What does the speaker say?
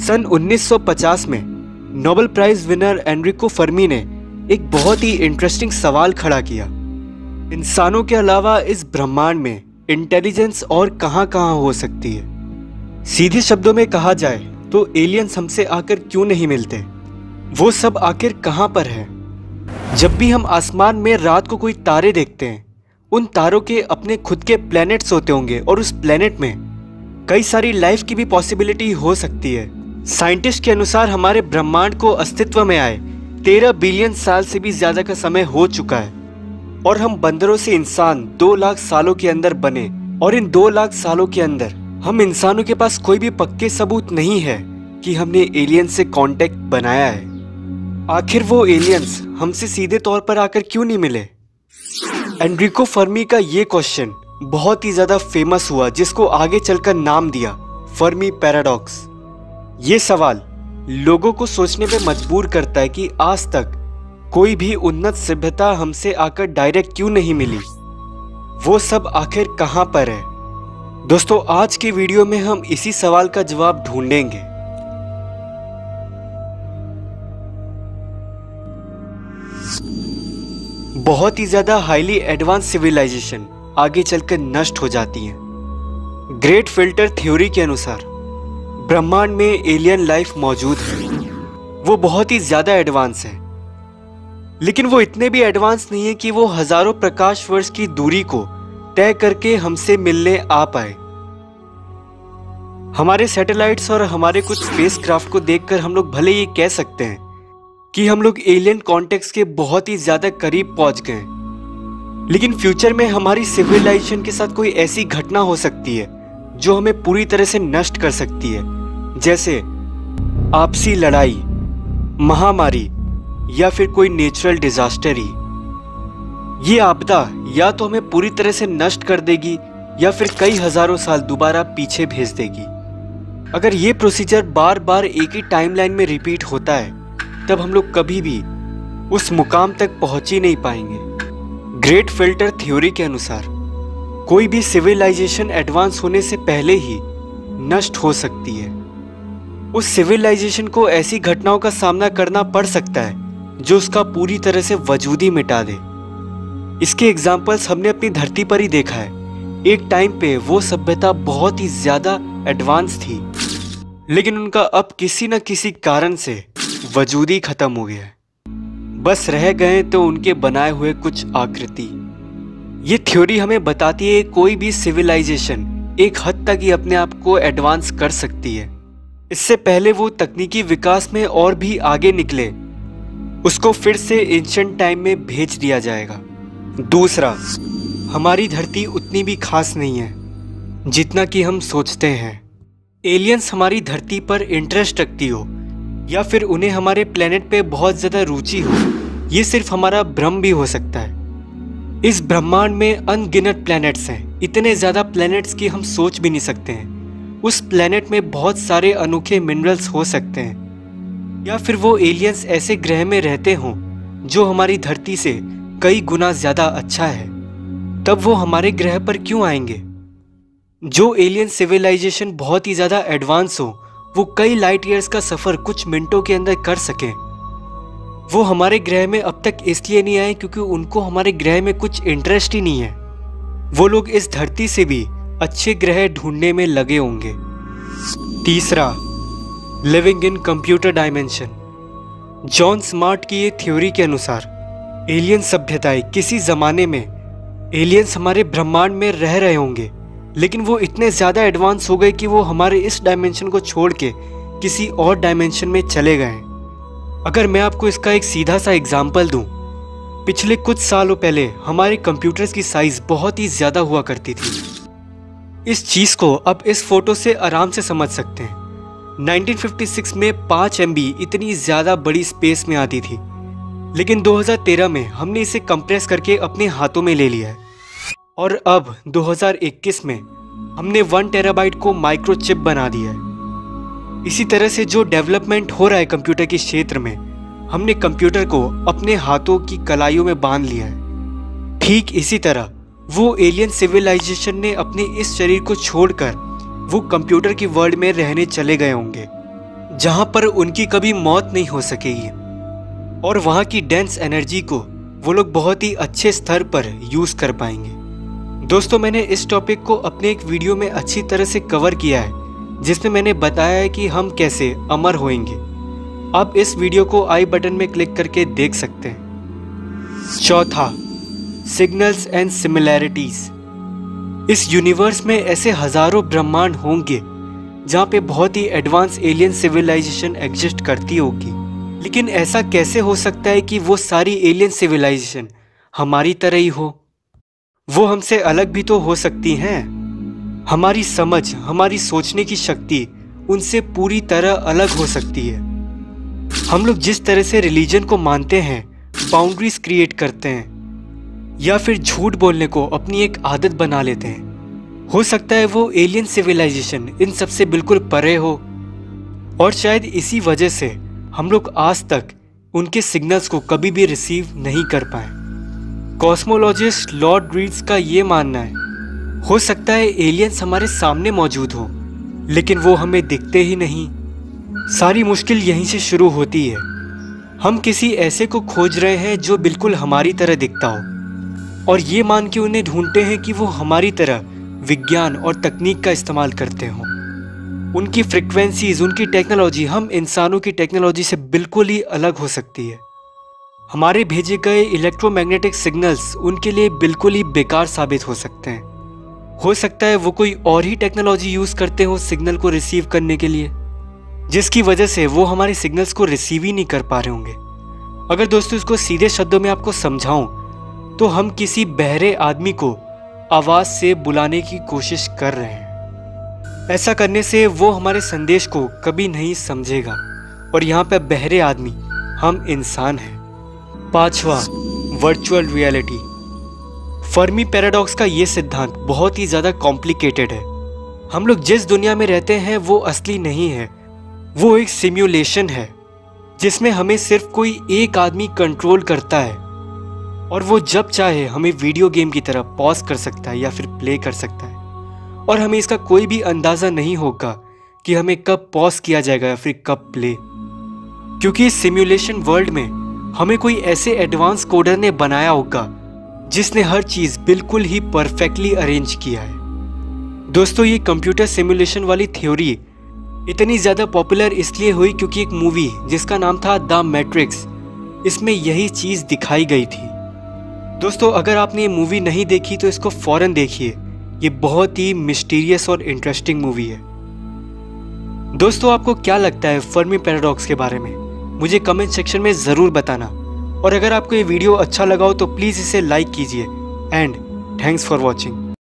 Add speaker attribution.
Speaker 1: सन 1950 में Nobel prize winner Enrico Fermi ने एक बहुत ही इंटरेस्टिंग सवाल खड़ा किया। इंसानों के अलावा इस ब्रह्मांड में इंटेलिजेंस और कहां हो सकती है। सीधे शब्दों में कहा जाए तो एलियंस हमसे आकर क्यों नहीं मिलते? वो सब आखिर कहां पर है? जब भी हम आसमान में रात को कोई तारे देखते हैं, उन तारों के अपने खुद के प्लैनेट्स होते होंगे और उस प्लैनेट में कई सारी लाइफ की भी पॉसिबिलिटी हो सकती है। साइंटिस्ट के अनुसार हमारे ब्रह्मांड को अस्तित्व में आए 13 बिलियन साल से भी ज्यादा का समय हो चुका है और हम बंदरों से इंसान 2 लाख सालों के अंदर बने, और इन 2 लाख सालों के अंदर हम इंसानों के पास कोई भी पक्के सबूत नहीं है कि हमने एलियंस से कांटेक्ट बनाया है। आखिर वो एलियंस हमसे सीधे तौर पर आकर क्यों नहीं मिले? एनरिको फर्मी का ये क्वेश्चन बहुत ही ज्यादा फेमस हुआ, जिसको आगे चलकर नाम दिया फर्मी पैराडॉक्स। ये सवाल लोगों को सोचने पे मजबूर करता है कि आज तक कोई भी उन्नत सभ्यता हमसे आकर डायरेक्ट क्यों नहीं मिली? वो सब आखिर कहां पर है? दोस्तों, आज के वीडियो में हम इसी सवाल का जवाब ढूंढेंगे। बहुत ही ज्यादा हाईली एडवांस सिविलाइजेशन आगे चलकर नष्ट हो जाती है। ग्रेट फिल्टर थ्योरी के अनुसार ब्रह्मांड में एलियन लाइफ मौजूद है। वो बहुत ही ज्यादा एडवांस है, लेकिन वो इतने भी एडवांस नहीं है कि वो हजारों प्रकाश वर्ष की दूरी को तय करके हमसे मिलने आ पाए। हमारे सैटेलाइट्स और हमारे कुछ स्पेसक्राफ्ट को देखकर हम लोग भले ये कह सकते हैं कि हम लोग एलियन कॉन्टेक्ट के बहुत ही ज्यादा करीब पहुंच गए, लेकिन फ्यूचर में हमारी सिविलाइजेशन के साथ कोई ऐसी घटना हो सकती है जो हमें पूरी तरह से नष्ट कर सकती है, जैसे आपसी लड़ाई, महामारी या फिर कोई नेचुरल डिजास्टर ही। ये आपदा या तो हमें पूरी तरह से नष्ट कर देगी या फिर कई हजारों साल दोबारा पीछे भेज देगी। अगर ये प्रोसीजर बार बार एक ही टाइमलाइन में रिपीट होता है, तब हम लोग कभी भी उस मुकाम तक पहुंच ही नहीं पाएंगे। ग्रेट फिल्टर थ्योरी के अनुसार कोई भी सिविलाइजेशन एडवांस होने से पहले ही नष्ट हो सकती है। उस सिविलाइजेशन को ऐसी घटनाओं का सामना करना पड़ सकता है जो उसका पूरी तरह से वजूद ही मिटा दे। इसके एग्जाम्पल्स हमने अपनी धरती पर ही देखा है। एक टाइम पे वो सभ्यता बहुत ही ज्यादा एडवांस थी, लेकिन उनका अब किसी न किसी कारण से वजूद ही खत्म हो गया है। बस रह गए तो उनके बनाए हुए कुछ आकृति। ये थ्योरी हमें बताती है कोई भी सिविलाइजेशन एक हद तक ही अपने आप को एडवांस कर सकती है। इससे पहले वो तकनीकी विकास में और भी आगे निकले, उसको फिर से एंशिएंट टाइम में भेज दिया जाएगा। दूसरा, हमारी धरती उतनी भी खास नहीं है जितना कि हम सोचते हैं। एलियंस हमारी धरती पर इंटरेस्ट रखती हो या फिर उन्हें हमारे प्लेनेट पे बहुत ज्यादा रुचि हो, ये सिर्फ हमारा भ्रम भी हो सकता है। इस ब्रह्मांड में अनगिनत प्लैनेट्स हैं, इतने ज्यादा प्लैनेट्स कि हम सोच भी नहीं सकते हैं। उस प्लैनेट में बहुत सारे अनोखे मिनरल्स हो सकते हैं, या फिर वो एलियंस ऐसे ग्रह में रहते हों जो हमारी धरती से कई गुना ज्यादा अच्छा है। तब वो हमारे ग्रह पर क्यों आएंगे? जो एलियन सिविलाइजेशन बहुत ही ज्यादा एडवांस हो, वो कई लाइट ईयर्स का सफर कुछ मिनटों के अंदर कर सकें, वो हमारे ग्रह में अब तक इसलिए नहीं आए क्योंकि उनको हमारे ग्रह में कुछ इंटरेस्ट ही नहीं है। वो लोग इस धरती से भी अच्छे ग्रह ढूंढने में लगे होंगे। तीसरा, living in computer dimension. John smart की ये थ्योरी के अनुसार एलियन सभ्यताएं किसी जमाने में एलियंस हमारे ब्रह्मांड में रह रहे होंगे, लेकिन वो इतने ज्यादा एडवांस हो गए कि वो हमारे इस डायमेंशन को छोड़ के किसी और डायमेंशन में चले गए। अगर मैं आपको इसका एक सीधा सा एग्जाम्पल दूं, पिछले कुछ सालों पहले हमारे कंप्यूटर्स की साइज बहुत ही ज्यादा हुआ करती थी। इस चीज को अब इस फोटो से आराम से समझ सकते हैं। 1956 में 5 MB इतनी ज्यादा बड़ी स्पेस में आती थी, लेकिन 2013 में हमने इसे कंप्रेस करके अपने हाथों में ले लिया है, और अब 2021 में हमने 1 टेराबाइट को माइक्रोचिप बना दिया है। इसी तरह से जो डेवलपमेंट हो रहा है कंप्यूटर के क्षेत्र में, हमने कंप्यूटर को अपने हाथों की कलाइयों में बांध लिया है। ठीक इसी तरह वो एलियन सिविलाइजेशन ने अपने इस शरीर को छोड़कर वो कंप्यूटर की वर्ल्ड में रहने चले गए होंगे। जहां पर उनकी कभी मौत नहीं हो सकेगी, और वहां की डेंस एनर्जी को वो लोग बहुत ही अच्छे स्तर पर यूज कर पाएंगे। दोस्तों, मैंने इस टॉपिक को अपने एक वीडियो में अच्छी तरह से कवर किया है, जिसमें मैंने बताया है कि हम कैसे अमर होएंगे। आप इस वीडियो को आई बटन में क्लिक करके देख सकते हैं। चौथा, सिग्नल्स एंड सिमिलैरिटीज। इस यूनिवर्स में ऐसे हजारों ब्रह्मांड होंगे जहाँ पे बहुत ही एडवांस एलियन सिविलाइजेशन एग्जिस्ट करती होगी, लेकिन ऐसा कैसे हो सकता है कि वो सारी एलियन सिविलाइजेशन हमारी तरह ही हो? वो हमसे अलग भी तो हो सकती हैं। हमारी समझ, हमारी सोचने की शक्ति उनसे पूरी तरह अलग हो सकती है। हम लोग जिस तरह से रिलीजन को मानते हैं, बाउंड्रीज क्रिएट करते हैं, या फिर झूठ बोलने को अपनी एक आदत बना लेते हैं, हो सकता है वो एलियन सिविलाइजेशन इन सबसे बिल्कुल परे हो। और शायद इसी वजह से हम लोग आज तक उनके सिग्नल्स को कभी भी रिसीव नहीं कर पाए। कॉस्मोलॉजिस्ट लॉर्ड रीड्स का ये मानना है, हो सकता है एलियंस हमारे सामने मौजूद हो, लेकिन वो हमें दिखते ही नहीं। सारी मुश्किल यहीं से शुरू होती है। हम किसी ऐसे को खोज रहे हैं जो बिल्कुल हमारी तरह दिखता हो, और ये मान के उन्हें ढूंढते हैं कि वो हमारी तरह विज्ञान और तकनीक का इस्तेमाल करते हों। उनकी फ्रिक्वेंसीज, उनकी टेक्नोलॉजी हम इंसानों की टेक्नोलॉजी से बिल्कुल ही अलग हो सकती है। हमारे भेजे गए इलेक्ट्रोमैग्नेटिक सिग्नल्स उनके लिए बिल्कुल ही बेकार साबित हो सकते हैं। हो सकता है वो कोई और ही टेक्नोलॉजी यूज करते हो सिग्नल को रिसीव करने के लिए, जिसकी वजह से वो हमारे सिग्नल्स को रिसीव ही नहीं कर पा रहे होंगे। अगर दोस्तों इसको सीधे शब्दों में आपको समझाऊं, तो हम किसी बहरे आदमी को आवाज से बुलाने की कोशिश कर रहे हैं। ऐसा करने से वो हमारे संदेश को कभी नहीं समझेगा, और यहाँ पे बहरे आदमी हम इंसान हैं। पांचवा, वर्चुअल रियलिटी। फर्मी पैराडॉक्स का ये सिद्धांत बहुत ही ज्यादा कॉम्प्लिकेटेड है। हम लोग जिस दुनिया में रहते हैं वो असली नहीं है, वो एक सिम्युलेशन है जिसमें हमें सिर्फ कोई एक आदमी कंट्रोल करता है, और वो जब चाहे हमें वीडियो गेम की तरह पॉज कर सकता है या फिर प्ले कर सकता है, और हमें इसका कोई भी अंदाजा नहीं होगा कि हमें कब पॉज किया जाएगा या फिर कब प्ले। क्योंकि इस सिमुलेशन वर्ल्ड में हमें कोई ऐसे एडवांस कोडर ने बनाया होगा जिसने हर चीज बिल्कुल ही परफेक्टली अरेंज किया है। दोस्तों, ये कंप्यूटर सिमुलेशन वाली थ्योरी इतनी ज्यादा पॉपुलर इसलिए हुई क्योंकि एक मूवी जिसका नाम था द मैट्रिक्स, इसमें यही चीज दिखाई गई थी। दोस्तों, अगर आपने ये मूवी नहीं देखी तो इसको फौरन देखिए। ये बहुत ही मिस्टीरियस और इंटरेस्टिंग मूवी है। दोस्तों, आपको क्या लगता है फर्मी पैराडॉक्स के बारे में? मुझे कमेंट सेक्शन में ज़रूर बताना। और अगर आपको ये वीडियो अच्छा लगा हो तो प्लीज़ इसे लाइक कीजिए। And thanks for watching.